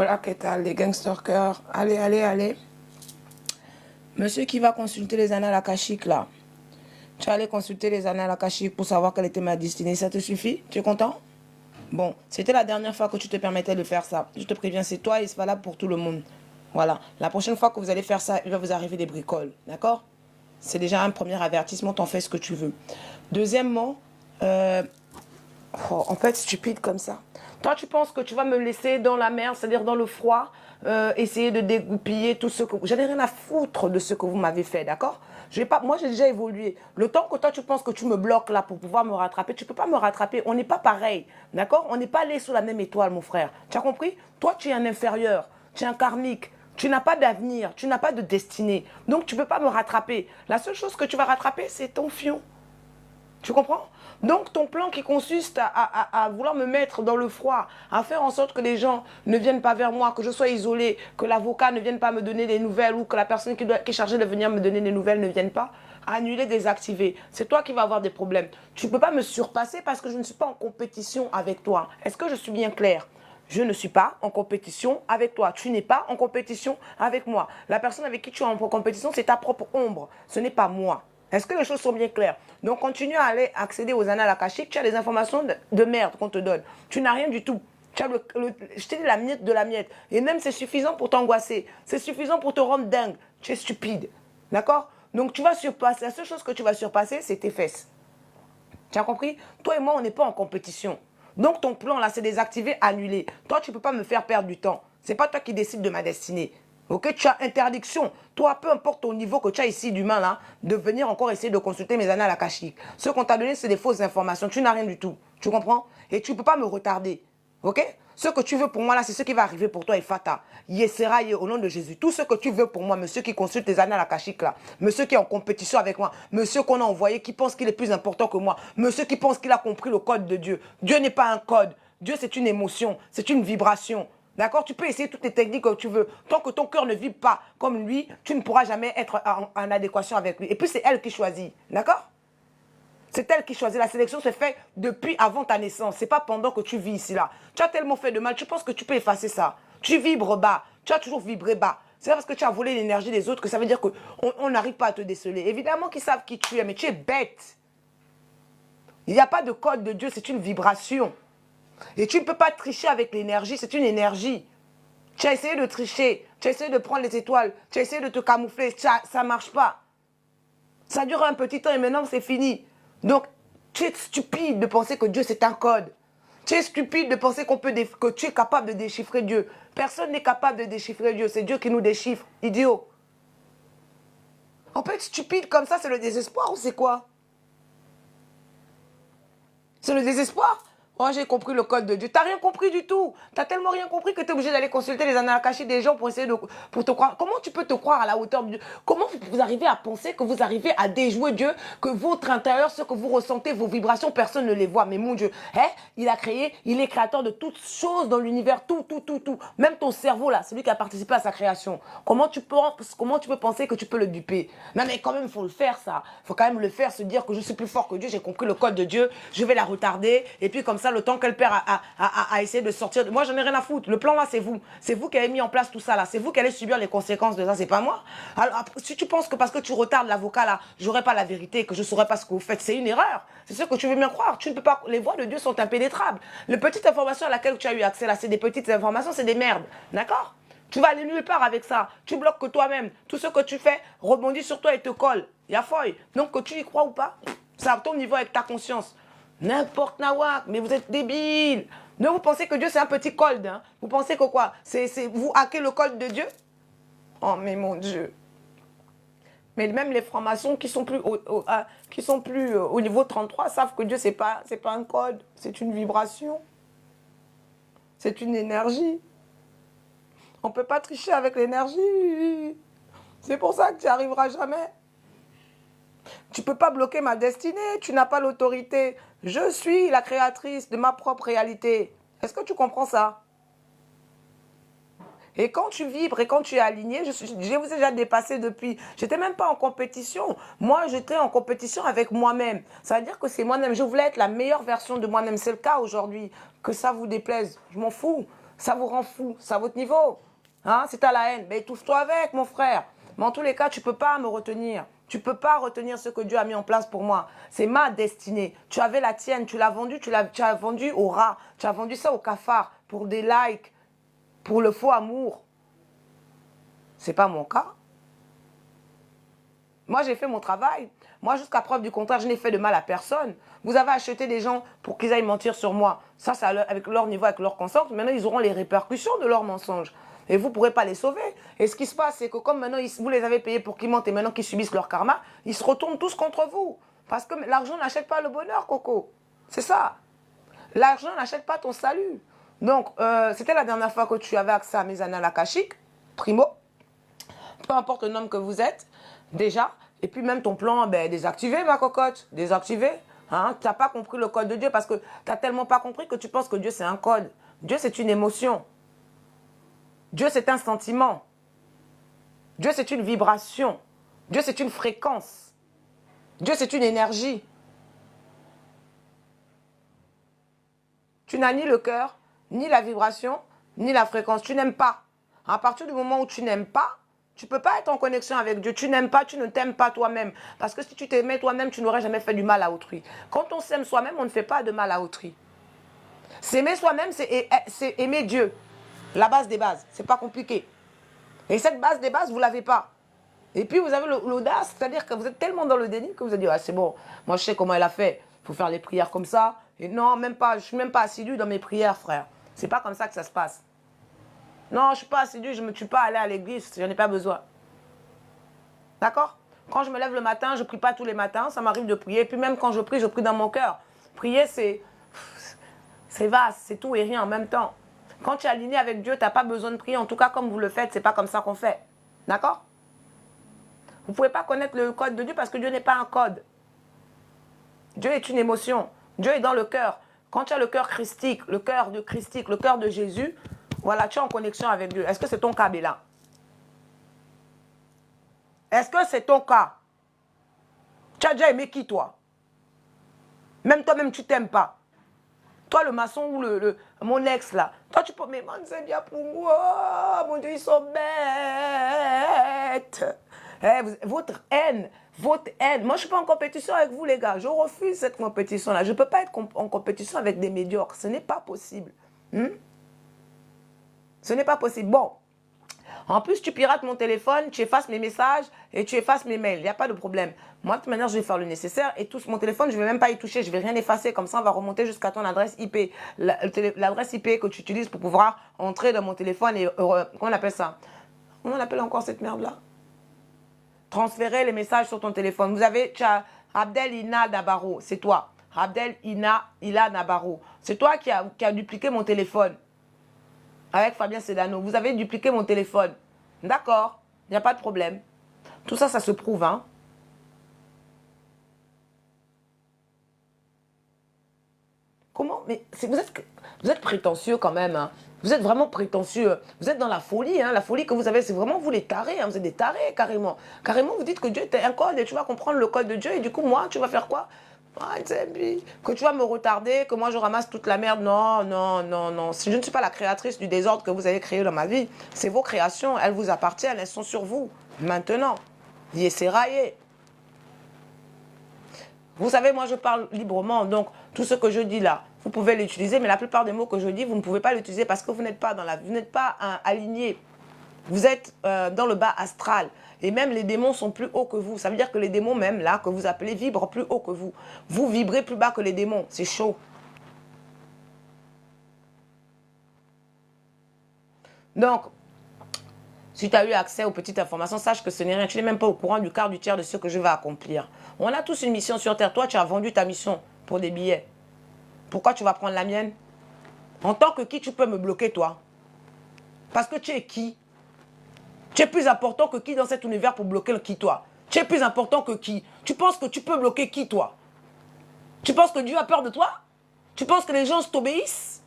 Hola, ¿qué tal, les gangsters? Allez, allez, allez. Monsieur qui va consulter les annales akashiques, là. Tu vas aller consulter les annales akashiques pour savoir quelle était ma destinée. Ça te suffit? Tu es content? Bon, c'était la dernière fois que tu te permettais de faire ça. Je te préviens, c'est toi et c'est valable pour tout le monde. Voilà. La prochaine fois que vous allez faire ça, il va vous arriver des bricoles. D'accord? C'est déjà un premier avertissement. T'en fais ce que tu veux. Deuxièmement, en fait, stupide comme ça. Toi, tu penses que tu vas me laisser dans la merde, c'est-à-dire dans le froid, essayer de dégoupiller tout ce que... J'en ai rien à foutre de ce que vous m'avez fait, d'accord? Moi, j'ai déjà évolué. Le temps que toi, tu penses que tu me bloques là pour pouvoir me rattraper, tu ne peux pas me rattraper. On n'est pas pareil, d'accord? On n'est pas allé sous la même étoile, mon frère. Tu as compris? Toi, tu es un inférieur, tu es un karmique. Tu n'as pas d'avenir, tu n'as pas de destinée. Donc, tu ne peux pas me rattraper. La seule chose que tu vas rattraper, c'est ton fion. Tu comprends? Donc, ton plan qui consiste à vouloir me mettre dans le froid, à faire en sorte que les gens ne viennent pas vers moi, que je sois isolé, que l'avocat ne vienne pas me donner des nouvelles ou que la personne qui est chargée de venir me donner des nouvelles ne vienne pas, annuler, désactiver. C'est toi qui vas avoir des problèmes. Tu ne peux pas me surpasser parce que je ne suis pas en compétition avec toi. Est-ce que je suis bien claire? Je ne suis pas en compétition avec toi. Tu n'es pas en compétition avec moi. La personne avec qui tu es en compétition, c'est ta propre ombre. Ce n'est pas moi. Est-ce que les choses sont bien claires? Donc, continue à aller accéder aux annales akashiques. Tu as des informations de merde qu'on te donne. Tu n'as rien du tout. Tu as je t'ai dit la miette de la miette. Et même, c'est suffisant pour t'angoisser. C'est suffisant pour te rendre dingue. Tu es stupide. D'accord? Donc, tu vas surpasser. La seule chose que tu vas surpasser, c'est tes fesses. Tu as compris? Toi et moi, on n'est pas en compétition. Donc, ton plan, là, c'est désactivé, annulé. Toi, tu ne peux pas me faire perdre du temps. Ce n'est pas toi qui décides de ma destinée. Ok, tu as interdiction. Toi, peu importe ton niveau que tu as ici d'humain, là, de venir encore essayer de consulter mes annales akashiques. Ce qu'on t'a donné, c'est des fausses informations. Tu n'as rien du tout. Tu comprends? Et tu ne peux pas me retarder. Ok? Ce que tu veux pour moi, là, c'est ce qui va arriver pour toi et Fata. Yesera, au nom de Jésus. Tout ce que tu veux pour moi, monsieur qui consulte les annales akashiques, là. Monsieur qui est en compétition avec moi. Monsieur qu'on a envoyé, qui pense qu'il est plus important que moi. Monsieur qui pense qu'il a compris le code de Dieu. Dieu n'est pas un code. Dieu, c'est une émotion. C'est une vibration. D'accord? Tu peux essayer toutes les techniques que tu veux. Tant que ton cœur ne vibre pas comme lui, tu ne pourras jamais être en adéquation avec lui. Et puis, c'est elle qui choisit. D'accord? C'est elle qui choisit. La sélection se fait depuis avant ta naissance. Ce n'est pas pendant que tu vis ici, là. Tu as tellement fait de mal, tu penses que tu peux effacer ça. Tu vibres bas. Tu as toujours vibré bas. C'est pas parce que tu as volé l'énergie des autres que ça veut dire qu'on n'arrive pas à te déceler. Évidemment qu'ils savent qui tu es, mais tu es bête. Il n'y a pas de code de Dieu, c'est une vibration. Et tu ne peux pas tricher avec l'énergie, c'est une énergie. Tu as essayé de tricher, tu as essayé de prendre les étoiles, tu as essayé de te camoufler, ça ne marche pas. Ça dure un petit temps et maintenant c'est fini. Donc, tu es stupide de penser que Dieu c'est un code. Tu es stupide de penser que tu es capable de déchiffrer Dieu. Personne n'est capable de déchiffrer Dieu, c'est Dieu qui nous déchiffre, idiot. On peut être stupide comme ça, c'est le désespoir ou c'est quoi? C'est le désespoir? Oh, j'ai compris le code de Dieu. T'as rien compris du tout. T'as tellement rien compris que tu es obligé d'aller consulter les annales akashiques des gens pour essayer pour te croire. Comment tu peux te croire à la hauteur de Dieu? Comment vous arrivez à penser que vous arrivez à déjouer Dieu, que votre intérieur, ce que vous ressentez, vos vibrations, personne ne les voit. Mais mon Dieu, hein? Il a créé, il est créateur de toutes choses dans l'univers, tout. Même ton cerveau là, celui qui a participé à sa création. Comment tu peux penser que tu peux le duper? Non mais quand même, il faut le faire ça. Il faut quand même le faire, se dire que je suis plus fort que Dieu, j'ai compris le code de Dieu, je vais la retarder. Et puis comme ça, le temps qu'elle perd à essayer de sortir. Moi, j'en ai rien à foutre. Le plan là, c'est vous. C'est vous qui avez mis en place tout ça là. C'est vous qui allez subir les conséquences de ça. C'est pas moi. Alors, si tu penses que parce que tu retardes l'avocat là, j'aurai pas la vérité, que je saurai pas ce que vous faites, c'est une erreur. C'est ce que tu veux bien croire. Tu ne peux pas. Les voies de Dieu sont impénétrables. Les petites informations à laquelle tu as eu accès là, c'est des petites informations, c'est des merdes. D'accord? Tu vas aller nulle part avec ça. Tu bloques que toi-même. Tout ce que tu fais rebondit sur toi et te colle. Il y a feuille. Donc que tu y crois ou pas, c'est à ton niveau avec ta conscience. N'importe nawak, mais vous êtes débile. Ne vous pensez que Dieu c'est un petit code. Hein? Vous pensez que quoi? Vous hackez le code de Dieu? Oh mais mon Dieu. Mais même les francs-maçons qui sont plus au niveau 33 savent que Dieu c'est pas un code, c'est une vibration. C'est une énergie. On ne peut pas tricher avec l'énergie. C'est pour ça que tu n'y arriveras jamais. Tu ne peux pas bloquer ma destinée, tu n'as pas l'autorité. Je suis la créatrice de ma propre réalité. Est-ce que tu comprends ça? Et quand tu vibres et quand tu es aligné, je vous ai déjà dépassé depuis. Je n'étais même pas en compétition. Moi, j'étais en compétition avec moi-même. Ça veut dire que c'est moi-même. Je voulais être la meilleure version de moi-même. C'est le cas aujourd'hui. Que ça vous déplaise, je m'en fous. Ça vous rend fou. C'est à votre niveau. Hein? Si tu as la haine, ben, étouffe-toi avec, mon frère. Mais en tous les cas, tu ne peux pas me retenir. Tu ne peux pas retenir ce que Dieu a mis en place pour moi. C'est ma destinée. Tu avais la tienne, tu l'as vendue, tu as vendu au rat. Tu as vendu ça au cafard pour des likes, pour le faux amour. Ce n'est pas mon cas. Moi, j'ai fait mon travail. Moi, jusqu'à preuve du contraire, je n'ai fait de mal à personne. Vous avez acheté des gens pour qu'ils aillent mentir sur moi. Ça, c'est avec leur niveau, avec leur conscience. Maintenant, ils auront les répercussions de leurs mensonges. Et vous ne pourrez pas les sauver. Et ce qui se passe, c'est que comme maintenant, vous les avez payés pour qu'ils mentent et maintenant qu'ils subissent leur karma, ils se retournent tous contre vous. Parce que l'argent n'achète pas le bonheur, Coco. C'est ça. L'argent n'achète pas ton salut. Donc, c'était la dernière fois que tu avais accès à mes annales akashiques. Primo. Peu importe le nombre que vous êtes, déjà. Et puis même ton plan, ben, désactivé, ma cocotte. Désactivé. Hein? Tu n'as pas compris le code de Dieu parce que tu n'as tellement pas compris que tu penses que Dieu, c'est un code. Dieu, c'est une émotion. Dieu, c'est un sentiment. Dieu, c'est une vibration. Dieu, c'est une fréquence. Dieu, c'est une énergie. Tu n'as ni le cœur, ni la vibration, ni la fréquence. Tu n'aimes pas. À partir du moment où tu n'aimes pas, tu ne peux pas être en connexion avec Dieu. Tu n'aimes pas, tu ne t'aimes pas toi-même. Parce que si tu t'aimais toi-même, tu n'aurais jamais fait du mal à autrui. Quand on s'aime soi-même, on ne fait pas de mal à autrui. S'aimer soi-même, c'est aimer Dieu. La base des bases. C'est pas compliqué. Et cette base des bases, vous ne l'avez pas. Et puis vous avez l'audace, c'est-à-dire que vous êtes tellement dans le déni que vous avez dit, ah, c'est bon, moi je sais comment elle a fait. Il faut faire les prières comme ça. Et non, même pas, je ne suis même pas assidu dans mes prières, frère. C'est pas comme ça que ça se passe. Non, je ne suis pas assidu, je ne me tue pas à aller à l'église, je n'en ai pas besoin. D'accord? Quand je me lève le matin, je ne prie pas tous les matins, ça m'arrive de prier. Et puis même quand je prie dans mon cœur. Prier, c'est vaste, c'est tout et rien en même temps. Quand tu es aligné avec Dieu, tu n'as pas besoin de prier. En tout cas, comme vous le faites, ce n'est pas comme ça qu'on fait. D'accord? Vous ne pouvez pas connaître le code de Dieu parce que Dieu n'est pas un code. Dieu est une émotion. Dieu est dans le cœur. Quand tu as le cœur christique, le cœur de Jésus, voilà, tu es en connexion avec Dieu. Est-ce que c'est ton cas, Béla? Est-ce que c'est ton cas? Tu as déjà aimé qui, toi? Même toi-même, tu t'aimes pas. Toi, le maçon ou mon ex, là. Toi, tu peux... Mais man, c'est bien pour moi. Mon Dieu, ils sont bêtes. Votre haine. Moi, je ne suis pas en compétition avec vous, les gars. Je refuse cette compétition-là. Je ne peux pas être en compétition avec des médiocres. Ce n'est pas possible. Ce n'est pas possible. Bon. En plus, tu pirates mon téléphone, tu effaces mes messages et tu effaces mes mails. Il n'y a pas de problème. Moi, de toute manière, je vais faire le nécessaire. Et tout mon téléphone, je ne vais même pas y toucher. Je ne vais rien effacer. Comme ça, on va remonter jusqu'à ton adresse IP. L'adresse IP que tu utilises pour pouvoir entrer dans mon téléphone. Et, comment on appelle ça? Comment on appelle encore cette merde-là? Transférer les messages sur ton téléphone. Tu as Abdel Ina Nabaro. C'est toi. Abdel Ila Nabaro. C'est toi qui a dupliqué mon téléphone. Avec Fabien Sedano. Vous avez dupliqué mon téléphone. D'accord. Il n'y a pas de problème. Tout ça, ça se prouve, hein. Comment? Mais vous êtes prétentieux quand même, hein. Vous êtes vraiment prétentieux. Vous êtes dans la folie, hein. La folie que vous avez, c'est vraiment vous les tarés, hein. Vous êtes des tarés, carrément. Carrément, vous dites que Dieu est un code et tu vas comprendre le code de Dieu. Et du coup, moi, tu vas faire quoi? Que tu vas me retarder, que moi je ramasse toute la merde. Non, non, non, non. Je ne suis pas la créatrice du désordre que vous avez créé dans ma vie. C'est vos créations, elles vous appartiennent, elles sont sur vous. Maintenant, yesseraye. Vous savez, moi je parle librement, donc tout ce que je dis là, vous pouvez l'utiliser, mais la plupart des mots que je dis, vous ne pouvez pas l'utiliser parce que vous n'êtes pas vous n'êtes pas aligné. Vous êtes dans le bas astral. Et même les démons sont plus hauts que vous. Ça veut dire que les démons même, là, que vous appelez, vibrent plus haut que vous. Vous vibrez plus bas que les démons. C'est chaud. Donc, si tu as eu accès aux petites informations, sache que ce n'est rien. Tu n'es même pas au courant du quart, du tiers de ce que je vais accomplir. On a tous une mission sur Terre. Toi, tu as vendu ta mission pour des billets. Pourquoi tu vas prendre la mienne? En tant que qui, tu peux me bloquer, toi? Parce que tu es qui? Tu es plus important que qui dans cet univers pour bloquer le qui, toi? Tu es plus important que qui? Tu penses que tu peux bloquer qui, toi? Tu penses que Dieu a peur de toi? Tu penses que les gens t'obéissent?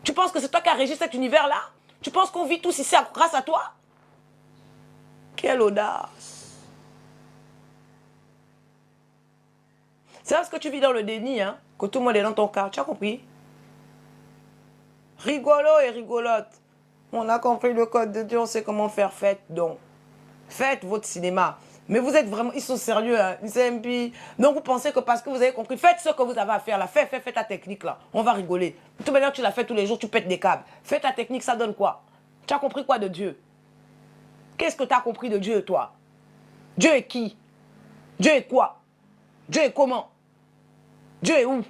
Tu penses que c'est toi qui as régi cet univers-là? Tu penses qu'on vit tous ici grâce à toi? Quelle audace! C'est parce que tu vis dans le déni, hein, que tout le monde est dans ton cas. Tu as compris? Rigolo et rigolote. On a compris le code de Dieu, on sait comment faire. Faites donc. Faites votre cinéma. Mais vous êtes vraiment, ils sont sérieux, hein. Donc vous pensez que parce que vous avez compris, faites ce que vous avez à faire là. Fais ta technique là. On va rigoler. De toute manière, tu la fais tous les jours, tu pètes des câbles. Fais ta technique, ça donne quoi? Tu as compris quoi de Dieu? Qu'est-ce que tu as compris de Dieu, toi? Dieu est qui? Dieu est quoi? Dieu est comment? Dieu est où?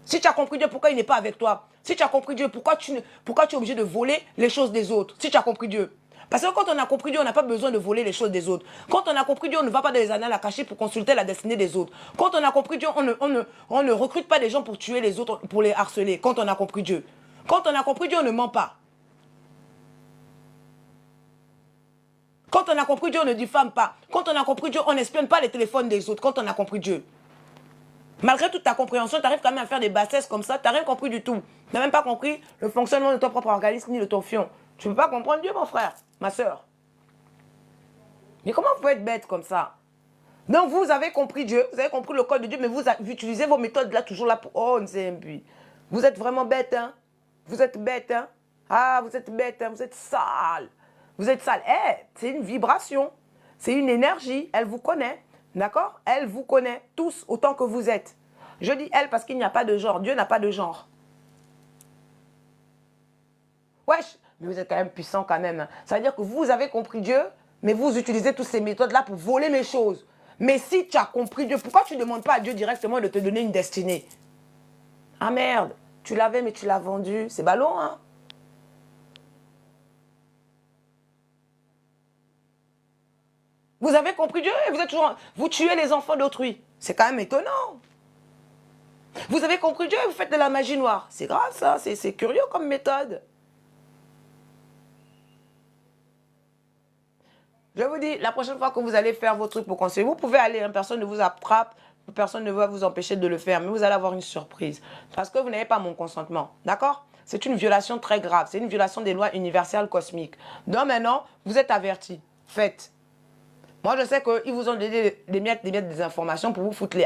Si tu as compris Dieu, pourquoi il n'est pas avec toi? Si tu as compris Dieu, pourquoi tu es obligé de voler les choses des autres? Si tu as compris Dieu. Parce que quand on a compris Dieu, on n'a pas besoin de voler les choses des autres. Quand on a compris Dieu, on ne va pas dans les annales à cacher pour consulter la destinée des autres. Quand on a compris Dieu, on ne recrute pas des gens pour tuer les autres, pour les harceler. Quand on a compris Dieu. Quand on a compris Dieu, on ne ment pas. Quand on a compris Dieu, on ne diffame pas. Quand on a compris Dieu, on n'espionne pas les téléphones des autres. Quand on a compris Dieu. Malgré toute ta compréhension, tu arrives quand même à faire des bassesses comme ça. Tu n'as rien compris du tout. Tu n'as même pas compris le fonctionnement de ton propre organisme ni de ton fion. Tu ne peux pas comprendre Dieu, mon frère, ma soeur. Mais comment vous pouvez être bête comme ça? Donc vous avez compris Dieu, vous avez compris le code de Dieu, mais vous utilisez vos méthodes là toujours là pour... Oh, NCMP. Vous êtes vraiment bête, hein? Vous êtes bête, hein? Ah, vous êtes bête, hein? Vous êtes sale. Vous êtes sale. Eh, c'est une vibration. C'est une énergie. Elle vous connaît. D'accord? Elle vous connaît tous autant que vous êtes. Je dis elle parce qu'il n'y a pas de genre. Dieu n'a pas de genre. Wesh, mais vous êtes quand même puissant quand même. Hein. Ça veut dire que vous avez compris Dieu, mais vous utilisez toutes ces méthodes-là pour voler mes choses. Mais si tu as compris Dieu, pourquoi tu ne demandes pas à Dieu directement de te donner une destinée? Ah merde, tu l'avais mais tu l'as vendu. C'est ballon, hein? Vous avez compris Dieu et vous êtes toujours... Vous tuez les enfants d'autrui. C'est quand même étonnant. Vous avez compris Dieu et vous faites de la magie noire. C'est grave ça, c'est curieux comme méthode. Je vous dis, la prochaine fois que vous allez faire vos trucs pour conseiller, vous pouvez aller, hein, personne ne vous attrape, personne ne va vous empêcher de le faire, mais vous allez avoir une surprise. Parce que vous n'avez pas mon consentement. D'accord? C'est une violation très grave. C'est une violation des lois universelles cosmiques. Donc maintenant, vous êtes avertis. Faites. Moi, je sais qu'ils vous ont donné des miettes des informations pour vous foutre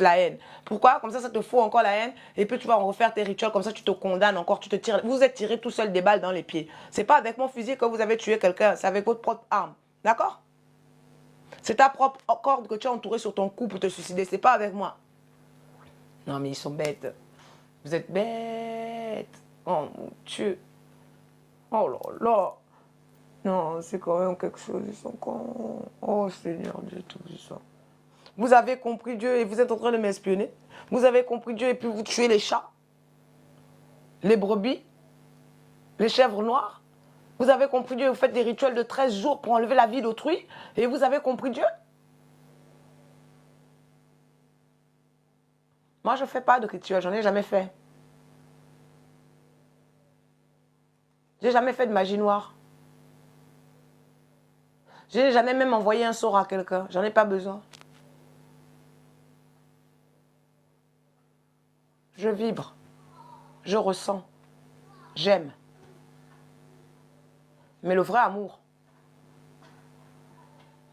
la haine. Pourquoi? Comme ça te fout encore la haine. Et puis, tu vas refaire tes rituels. Comme ça, tu te condamnes encore. Tu te tires. Vous êtes tiré tout seul des balles dans les pieds. C'est pas avec mon fusil que vous avez tué quelqu'un. C'est avec votre propre arme. D'accord? C'est ta propre corde que tu as entourée sur ton cou pour te suicider. C'est pas avec moi. Non, mais ils sont bêtes. Vous êtes bêtes. Oh, mon Dieu. Oh là là. Non, c'est quand même quelque chose. Ils sont cons. Oh Seigneur Dieu Tout-Puissant. Vous avez compris Dieu et vous êtes en train de m'espionner. Vous avez compris Dieu et puis vous tuez les chats, les brebis, les chèvres noires. Vous avez compris Dieu et vous faites des rituels de 13 jours pour enlever la vie d'autrui. Et vous avez compris Dieu. Moi, je ne fais pas de rituel. J'en ai jamais fait. J'ai jamais fait de magie noire. Je n'ai jamais même envoyé un sort à quelqu'un. J'en ai pas besoin. Je vibre. Je ressens. J'aime. Mais le vrai amour.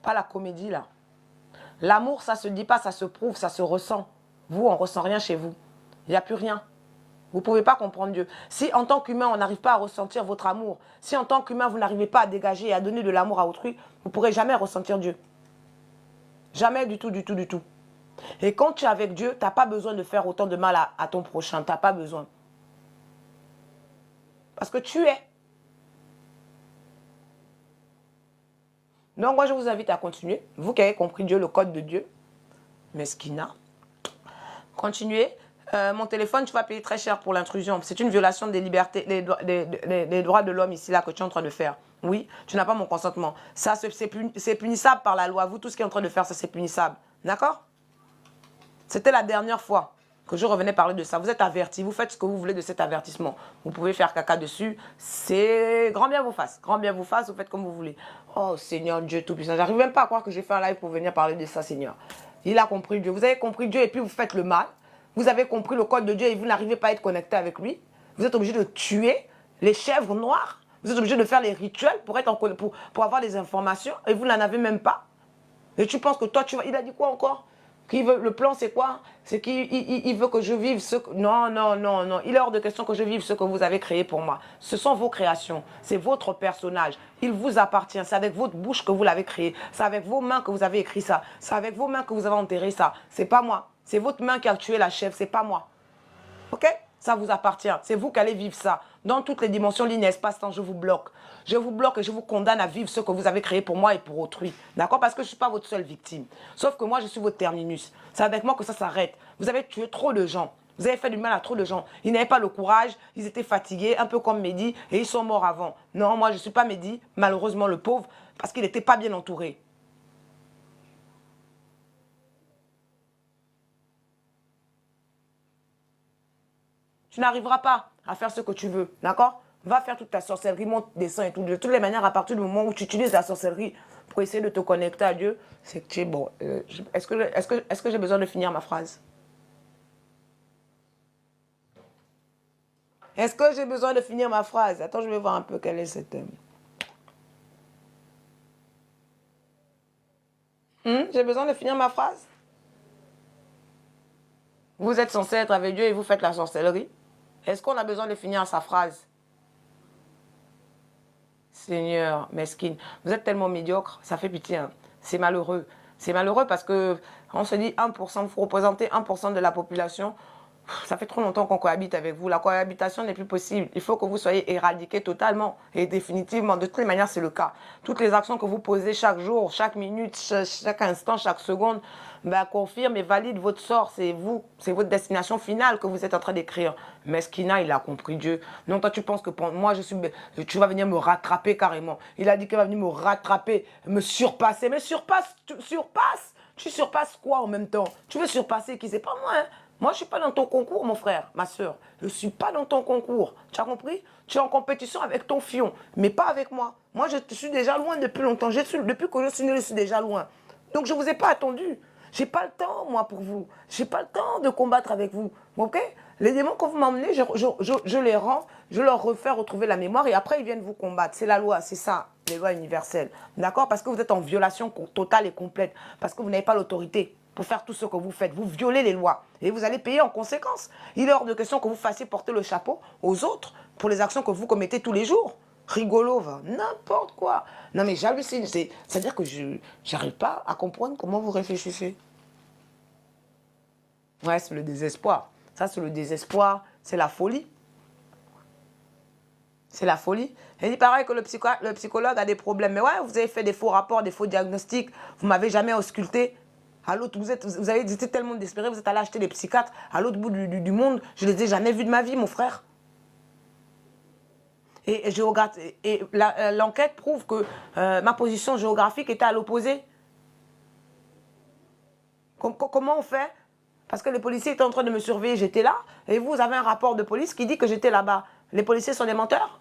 Pas la comédie, là. L'amour, ça se dit pas, ça se prouve, ça se ressent. Vous, on ne ressent rien chez vous. Il n'y a plus rien. Vous ne pouvez pas comprendre Dieu. Si en tant qu'humain, on n'arrive pas à ressentir votre amour, si en tant qu'humain, vous n'arrivez pas à dégager et à donner de l'amour à autrui, vous ne pourrez jamais ressentir Dieu. Jamais du tout, du tout, du tout. Et quand tu es avec Dieu, tu n'as pas besoin de faire autant de mal à ton prochain. Tu n'as pas besoin. Parce que tu es. Donc moi, je vous invite à continuer. Vous qui avez compris Dieu, le code de Dieu. Mesquina. Continuez. Mon téléphone, tu vas payer très cher pour l'intrusion. C'est une violation des libertés, des droits de l'homme ici, là, que tu es en train de faire. Oui, tu n'as pas mon consentement. Ça, c'est punissable par la loi. Vous, tout ce qui est en train de faire, ça, c'est punissable. D'accord? C'était la dernière fois que je revenais parler de ça. Vous êtes avertis. Vous faites ce que vous voulez de cet avertissement. Vous pouvez faire caca dessus. C'est grand bien vous fasse. Grand bien vous fasse. Vous faites comme vous voulez. Oh, Seigneur Dieu Tout-Puissant. J'arrive même pas à croire que j'ai fait un live pour venir parler de ça, Seigneur. Il a compris Dieu. Vous avez compris Dieu et puis vous faites le mal. Vous avez compris le code de Dieu et vous n'arrivez pas à être connecté avec lui. Vous êtes obligé de tuer les chèvres noires. Vous êtes obligé de faire les rituels pour avoir des informations et vous n'en avez même pas. Et tu penses que toi, tu vas... Il a dit quoi encore? Le plan, c'est quoi? C'est qu'il veut que je vive ce que... Non, non, non, non. Il est hors de question que je vive ce que vous avez créé pour moi. Ce sont vos créations. C'est votre personnage. Il vous appartient. C'est avec votre bouche que vous l'avez créé. C'est avec vos mains que vous avez écrit ça. C'est avec vos mains que vous avez enterré ça. C'est pas moi. C'est votre main qui a tué la chèvre. C'est pas moi. Ok? Ça vous appartient. C'est vous qui allez vivre ça. Dans toutes les dimensions, ligne, espace, temps, je vous bloque. Je vous bloque et je vous condamne à vivre ce que vous avez créé pour moi et pour autrui. D'accord? Parce que je ne suis pas votre seule victime. Sauf que moi, je suis votre terminus. C'est avec moi que ça s'arrête. Vous avez tué trop de gens. Vous avez fait du mal à trop de gens. Ils n'avaient pas le courage. Ils étaient fatigués, un peu comme Mehdi, et ils sont morts avant. Non, moi, je ne suis pas Mehdi, malheureusement le pauvre, parce qu'il n'était pas bien entouré. Tu n'arriveras pas à faire ce que tu veux, d'accord? Va faire toute ta sorcellerie, monte, descend et tout. De toutes les manières, à partir du moment où tu utilises la sorcellerie pour essayer de te connecter à Dieu, c'est que tu es bon. Est-ce que j'ai besoin de finir ma phrase? Est-ce que j'ai besoin de finir ma phrase? Attends, je vais voir un peu quel est cette... J'ai besoin de finir ma phrase? Vous êtes censé être avec Dieu et vous faites la sorcellerie? Est-ce qu'on a besoin de finir sa phrase? Seigneur, mesquine, vous êtes tellement médiocre, ça fait pitié. Hein. C'est malheureux. C'est malheureux parce que on se dit 1%, vous représentez 1% de la population. Ça fait trop longtemps qu'on cohabite avec vous. La cohabitation n'est plus possible. Il faut que vous soyez éradiqués totalement et définitivement. De toutes les manières, c'est le cas. Toutes les actions que vous posez chaque jour, chaque minute, chaque instant, chaque seconde, ben, confirment et valident votre sort. C'est vous, c'est votre destination finale que vous êtes en train d'écrire. Mesquina, il a compris Dieu. Non, toi, tu penses que pour moi, tu vas venir me rattraper carrément. Il a dit qu'il va venir me rattraper, me surpasser. Mais tu surpasses quoi en même temps? Tu veux surpasser qui? C'est pas moi, hein. Moi, je ne suis pas dans ton concours, mon frère, ma soeur. Je ne suis pas dans ton concours. Tu as compris? Tu es en compétition avec ton fion, mais pas avec moi. Moi, je suis déjà loin depuis longtemps. Depuis que je suis né, je suis déjà loin. Donc, je ne vous ai pas attendu. Je n'ai pas le temps, moi, pour vous. Je n'ai pas le temps de combattre avec vous. Ok? Les démons que vous m'emmenez, je les rends, je leur refais retrouver la mémoire et après, ils viennent vous combattre. C'est la loi, c'est ça, les lois universelles. D'accord? Parce que vous êtes en violation totale et complète. Parce que vous n'avez pas l'autorité pour faire tout ce que vous faites. Vous violez les lois et vous allez payer en conséquence. Il est hors de question que vous fassiez porter le chapeau aux autres pour les actions que vous commettez tous les jours. Rigolo, va. N'importe quoi. Non mais j'hallucine. C'est-à-dire que je n'arrive pas à comprendre comment vous réfléchissez. Ouais, c'est le désespoir. Ça, c'est le désespoir. C'est la folie. C'est la folie. Il dit pareil que le psychologue a des problèmes. Mais ouais, vous avez fait des faux rapports, des faux diagnostics. Vous ne m'avez jamais ausculté. À l'autre, vous avez été tellement désespéré, vous êtes allé acheter des psychiatres à l'autre bout du monde. Je ne les ai jamais vus de ma vie, mon frère. Et l'enquête prouve que ma position géographique était à l'opposé. Comment on fait? Parce que les policiers étaient en train de me surveiller, j'étais là. Et vous avez un rapport de police qui dit que j'étais là-bas. Les policiers sont des menteurs?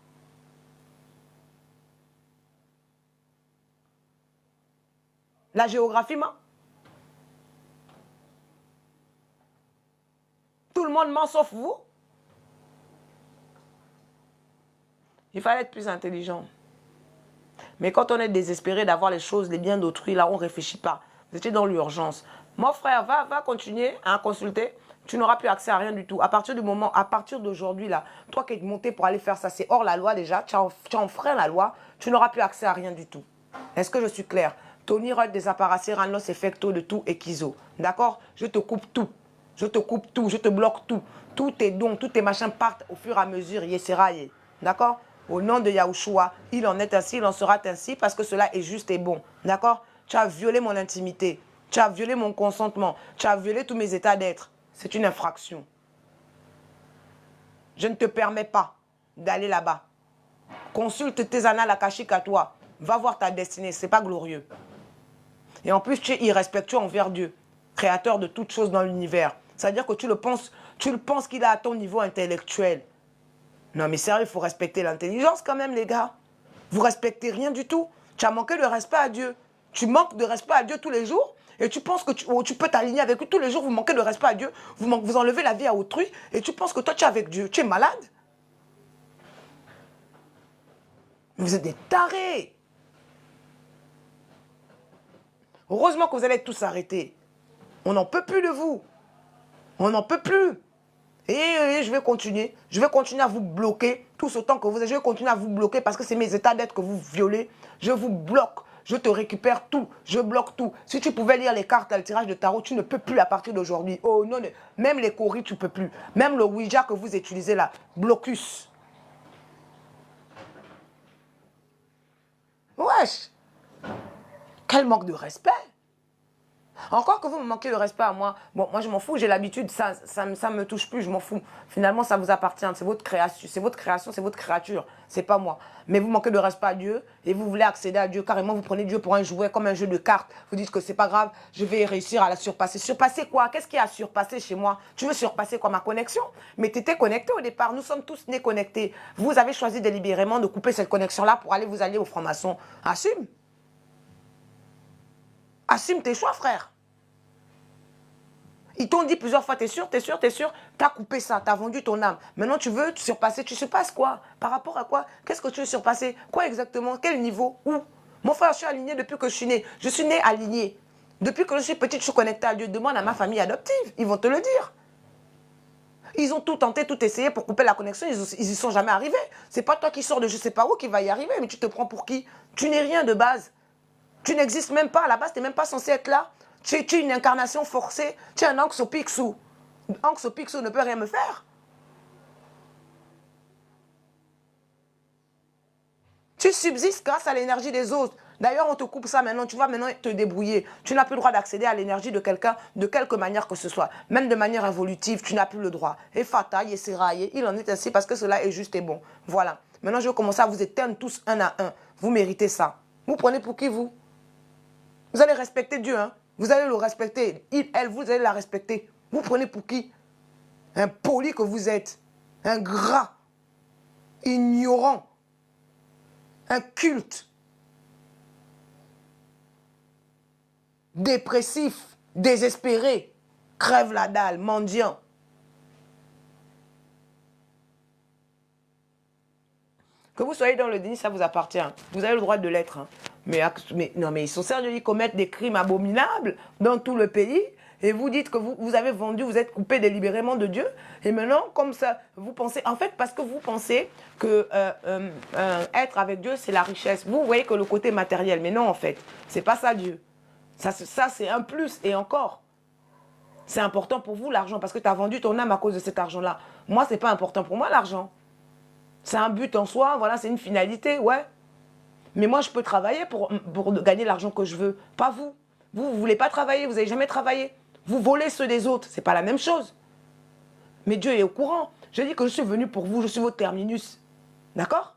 La géographie ment. Tout le monde ment sauf vous. Il fallait être plus intelligent. Mais quand on est désespéré d'avoir les choses, les biens d'autrui, là, on ne réfléchit pas. Vous étiez dans l'urgence. Mon frère, va continuer à consulter. Tu n'auras plus accès à rien du tout. À partir d'aujourd'hui, là, toi qui es monté pour aller faire ça, c'est hors la loi déjà. Tu as enfreint la loi. Tu n'auras plus accès à rien du tout. Est-ce que je suis claire? Tony Roy desaparece, ranlos effecto de tout equizo. D'accord? Je te coupe tout. Je te coupe tout. Je te bloque tout. Tous tes dons, tous tes machins partent au fur et à mesure. Yeseraye. D'accord? Au nom de Yahushua, il en est ainsi, il en sera ainsi parce que cela est juste et bon. D'accord? Tu as violé mon intimité. Tu as violé mon consentement. Tu as violé tous mes états d'être. C'est une infraction. Je ne te permets pas d'aller là-bas. Consulte tes annales akashiques à toi. Va voir ta destinée. Ce n'est pas glorieux. Et en plus, tu es irrespectueux envers Dieu, créateur de toutes choses dans l'univers. C'est-à-dire que tu le penses qu'il est à ton niveau intellectuel. Non mais sérieux, il faut respecter l'intelligence quand même les gars. Vous respectez rien du tout. Tu as manqué de respect à Dieu. Tu manques de respect à Dieu tous les jours et tu penses que tu peux t'aligner avec lui tous les jours. Vous manquez de respect à Dieu. Vous enlevez la vie à autrui et tu penses que toi tu es avec Dieu. Tu es malade. Vous êtes des tarés. Heureusement que vous allez tous arrêter. On n'en peut plus de vous. On n'en peut plus. Et je vais continuer. Je vais continuer à vous bloquer tout autant que vous êtes. Je vais continuer à vous bloquer parce que c'est mes états d'être que vous violez. Je vous bloque. Je te récupère tout. Je bloque tout. Si tu pouvais lire les cartes à le tirage de tarot, tu ne peux plus à partir d'aujourd'hui. Oh non, même les coris, tu ne peux plus. Même le Ouija que vous utilisez là. Blocus. Wesh. Quel manque de respect. Encore que vous me manquez de respect à moi. Bon, moi je m'en fous, j'ai l'habitude, ça me touche plus, je m'en fous. Finalement, ça vous appartient, c'est votre création, c'est votre créature, c'est pas moi. Mais vous manquez de respect à Dieu et vous voulez accéder à Dieu. Carrément, vous prenez Dieu pour un jouet, comme un jeu de cartes. Vous dites que c'est pas grave, je vais réussir à la surpasser. Surpasser quoi? Qu'est-ce qui a surpassé chez moi? Tu veux surpasser quoi? Ma connexion? Mais tu étais connecté au départ, nous sommes tous nés connectés. Vous avez choisi délibérément de couper cette connexion-là pour aller vous allier aux francs-maçons. Assume. Assume tes choix, frère. Ils t'ont dit plusieurs fois, t'es sûr, t'as coupé ça, t'as vendu ton âme. Maintenant, tu veux surpasser, tu surpasses quoi? Par rapport à quoi? Qu'est-ce que tu veux surpasser? Quoi exactement? Quel niveau? Où? Mon frère, je suis aligné depuis que je suis né. Je suis né aligné. Depuis que je suis petite, je suis connectée à Dieu. Demande à ma famille adoptive, ils vont te le dire. Ils ont tout tenté, tout essayé pour couper la connexion, ils y sont jamais arrivés. C'est pas toi qui sors de je sais pas où qui va y arriver, mais tu te prends pour qui? Tu n'es rien de base. Tu n'existes même pas, à la base, tu n'es même pas censé être là. Tu es une incarnation forcée. Tu es un Anxo-Pixou. Anxo-Pixou ne peut rien me faire. Tu subsistes grâce à l'énergie des autres. D'ailleurs, on te coupe ça maintenant. Tu vas maintenant te débrouiller. Tu n'as plus le droit d'accéder à l'énergie de quelqu'un de quelque manière que ce soit. Même de manière évolutive, tu n'as plus le droit. Et Fata, Yeseraye, il en est ainsi parce que cela est juste et bon. Voilà. Maintenant, je vais commencer à vous éteindre tous un à un. Vous méritez ça. Vous prenez pour qui, vous? Vous allez respecter Dieu, hein? Vous allez le respecter. Il, elle, vous allez la respecter. Vous prenez pour qui? Un poli que vous êtes. Un gras. Ignorant. Un culte. Dépressif. Désespéré. Crève la dalle. Mendiant. Que vous soyez dans le déni, ça vous appartient. Vous avez le droit de l'être. Hein. Mais ils sont sérieux, ils commettent des crimes abominables dans tout le pays. Et vous dites que vous avez vendu, vous êtes coupé délibérément de Dieu. Et maintenant, comme ça, vous pensez... En fait, parce que vous pensez que être avec Dieu, c'est la richesse. Vous voyez que le côté matériel. Mais non, en fait. C'est pas ça, Dieu. Ça c'est un plus. Et encore. C'est important pour vous, l'argent. Parce que tu as vendu ton âme à cause de cet argent-là. Moi, c'est pas important pour moi, l'argent. C'est un but en soi. Voilà, c'est une finalité. Ouais. Mais moi, je peux travailler pour gagner l'argent que je veux. Pas vous. Vous ne voulez pas travailler. Vous n'avez jamais travaillé. Vous volez ceux des autres. Ce n'est pas la même chose. Mais Dieu est au courant. Je dis que je suis venu pour vous. Je suis votre terminus. D'accord?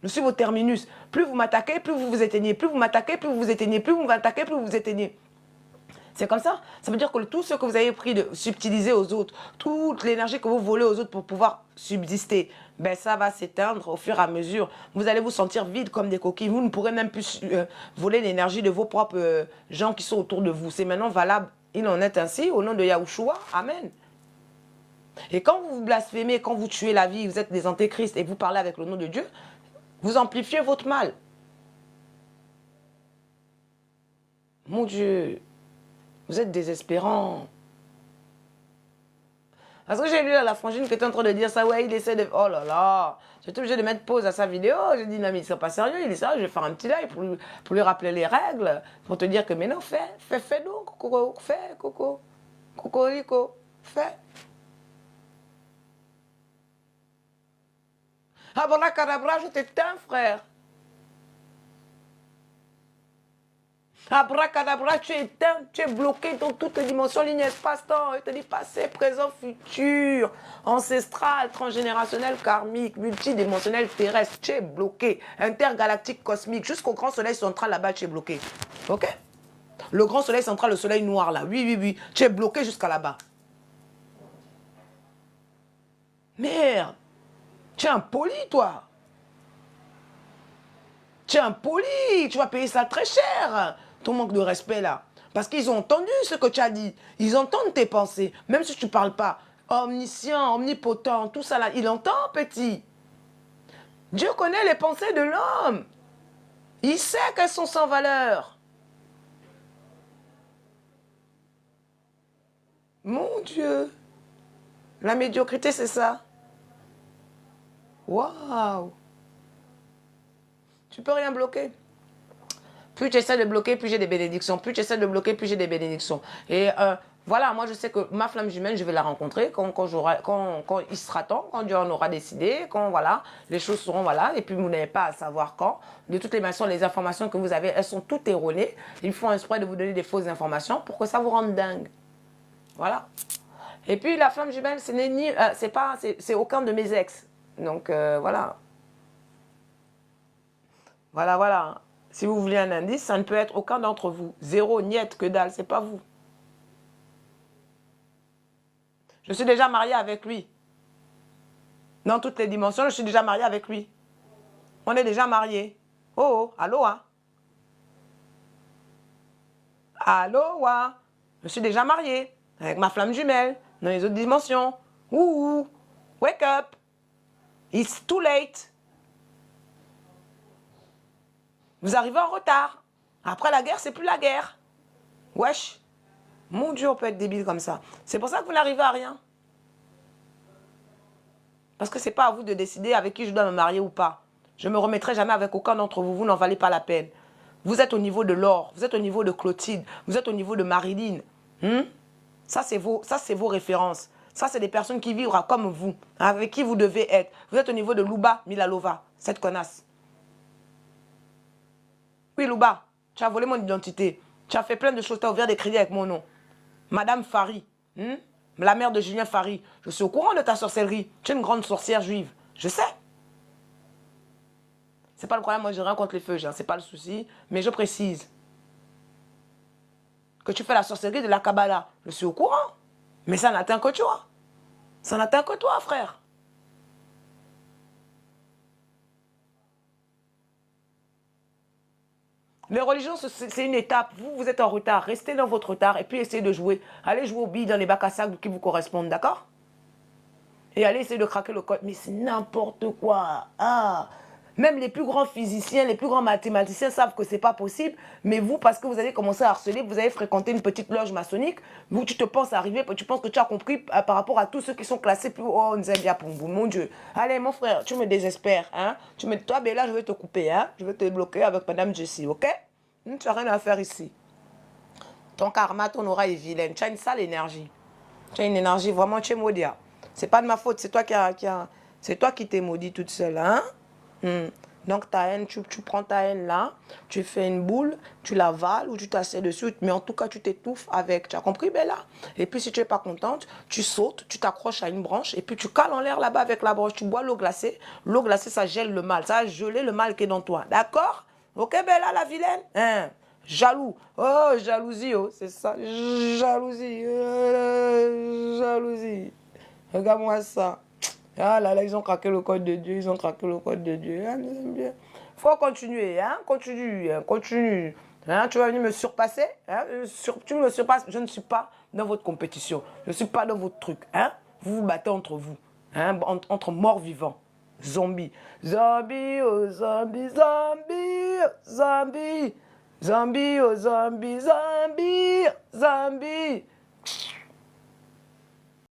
Je suis votre terminus. Plus vous m'attaquez, plus vous vous éteignez. Plus vous m'attaquez, plus vous vous éteignez. Plus vous m'attaquez, plus vous vous éteignez. C'est comme ça. Ça veut dire que tout ce que vous avez pris de subtiliser aux autres, toute l'énergie que vous volez aux autres pour pouvoir subsister, ben ça va s'éteindre au fur et à mesure. Vous allez vous sentir vide comme des coquilles. Vous ne pourrez même plus voler l'énergie de vos propres gens qui sont autour de vous. C'est maintenant valable. Il en est ainsi au nom de Yahushua. Amen. Et quand vous blasphémez, quand vous tuez la vie, vous êtes des antéchrists et vous parlez avec le nom de Dieu, vous amplifiez votre mal. Mon Dieu. Vous êtes désespérant. Parce que j'ai lu la frangine qui était en train de dire ça, ouais, il essaie de... Oh là là. J'étais obligé de mettre pause à sa vidéo. J'ai dit, non, mais ils sont pas sérieux. Il est sérieux, je vais faire un petit live pour lui rappeler les règles. Pour te dire que, mais non, fais donc, coco, fais, coco. Cocorico, fais. Abracadabra, je t'éteins, frère. Abracadabra, tu es éteint, tu es bloqué dans toutes les dimensions, ligne espace-temps. Il te dit passé, présent, futur, ancestral, transgénérationnel, karmique, multidimensionnel, terrestre. Tu es bloqué. Intergalactique, cosmique, jusqu'au grand soleil central là-bas, tu es bloqué. Ok? Le grand soleil central, le soleil noir là. Oui, oui, oui. Tu es bloqué jusqu'à là-bas. Merde. Tu es impoli, toi. Tu es impoli. Tu vas payer ça très cher. Ton manque de respect là. Parce qu'ils ont entendu ce que tu as dit. Ils entendent tes pensées. Même si tu ne parles pas. Omniscient, omnipotent, tout ça là. Il entend, petit. Dieu connaît les pensées de l'homme. Il sait qu'elles sont sans valeur. Mon Dieu. La médiocrité, c'est ça. Waouh. Tu peux rien bloquer. Plus tu essaies de bloquer, plus j'ai des bénédictions. Plus tu essaies de bloquer, plus j'ai des bénédictions. Et voilà, moi je sais que ma flamme jumelle, je vais la rencontrer quand il sera temps, quand Dieu en aura décidé, quand voilà, les choses seront voilà. Et puis vous n'avez pas à savoir quand. De toutes les façons, les informations que vous avez, elles sont toutes erronées. Ils font exprès de vous donner des fausses informations pour que ça vous rende dingue. Voilà. Et puis la flamme jumelle, c'est aucun de mes ex. Donc voilà. Voilà, voilà. Si vous voulez un indice, ça ne peut être aucun d'entre vous. Zéro, niet, que dalle, c'est pas vous. Je suis déjà mariée avec lui. Dans toutes les dimensions, je suis déjà mariée avec lui. On est déjà mariés. Oh, allô, hein? Allô, hein? Je suis déjà mariée avec ma flamme jumelle dans les autres dimensions. Ouh, wake up. It's too late. Vous arrivez en retard. Après la guerre, c'est plus la guerre. Wesh. Mon Dieu, on peut être débile comme ça. C'est pour ça que vous n'arrivez à rien. Parce que ce n'est pas à vous de décider avec qui je dois me marier ou pas. Je ne me remettrai jamais avec aucun d'entre vous. Vous n'en valez pas la peine. Vous êtes au niveau de Laure. Vous êtes au niveau de Clotilde. Vous êtes au niveau de Marilyn. Ça, c'est vos références. Ça, c'est des personnes qui vivent comme vous. Avec qui vous devez être. Vous êtes au niveau de Luba Milalova. Cette connasse. Oui, Luba, tu as volé mon identité. Tu as fait plein de choses. Tu as ouvert des crédits avec mon nom. Madame Fari. La mère de Julien Fari. Je suis au courant de ta sorcellerie. Tu es une grande sorcière juive. Je sais. C'est pas le problème. Moi, je rien contre les feux. C'est pas le souci. Mais je précise. Que tu fais la sorcellerie de la Kabbalah. Je suis au courant. Mais ça n'atteint que toi. Ça n'atteint que toi, frère. Les religions, c'est une étape. Vous êtes en retard. Restez dans votre retard et puis essayez de jouer. Allez jouer aux billes dans les bacs à sable qui vous correspondent, d'accord? Et allez essayer de craquer le code. Mais c'est n'importe quoi. Ah. Même les plus grands physiciens, les plus grands mathématiciens savent que ce n'est pas possible. Mais vous, parce que vous avez commencé à harceler, vous avez fréquenté une petite loge maçonnique, vous, tu te penses arriver, tu penses que tu as compris par rapport à tous ceux qui sont classés plus haut. Oh, Nzambia pour vous, mon Dieu. Allez, mon frère, tu me désespères. Hein? Toi, ben là, je vais te couper. Hein? Je vais te bloquer avec Madame Jessie, ok? Tu n'as rien à faire ici. Ton karma, ton aura est vilaine. Tu as une sale énergie. Tu as une énergie vraiment, tu es maudit. C'est pas de ma faute, c'est toi c'est toi qui t'es maudit toute seule, hein? Donc ta haine, tu prends ta haine là, tu fais une boule, tu l'avales ou tu t'assieds dessus, mais en tout cas tu t'étouffes avec. Tu as compris, Bella? Et puis si tu n'es pas contente, tu sautes, tu t'accroches à une branche et puis tu cales en l'air là-bas avec la branche. Tu bois l'eau glacée. L'eau glacée, ça gèle le mal, ça a gelé le mal qui est dans toi. D'accord? Ok, Bella, la vilaine? Hein? Jaloux. Oh, jalousie, oh, c'est ça. Jalousie. Jalousie. Regarde-moi ça. Ah là là, ils ont craqué le code de Dieu, ils ont craqué le code de Dieu. Ah, bien. Faut continuer, hein, continue, hein, continue. Hein, tu vas venir me surpasser, hein, tu me surpasses, je ne suis pas dans votre compétition, je ne suis pas dans votre truc, hein. Vous vous battez entre vous, hein, entre morts vivants. Zombies. Zombies, oh zombies, zombies, zombies. Zombies, oh zombies, zombies, zombies.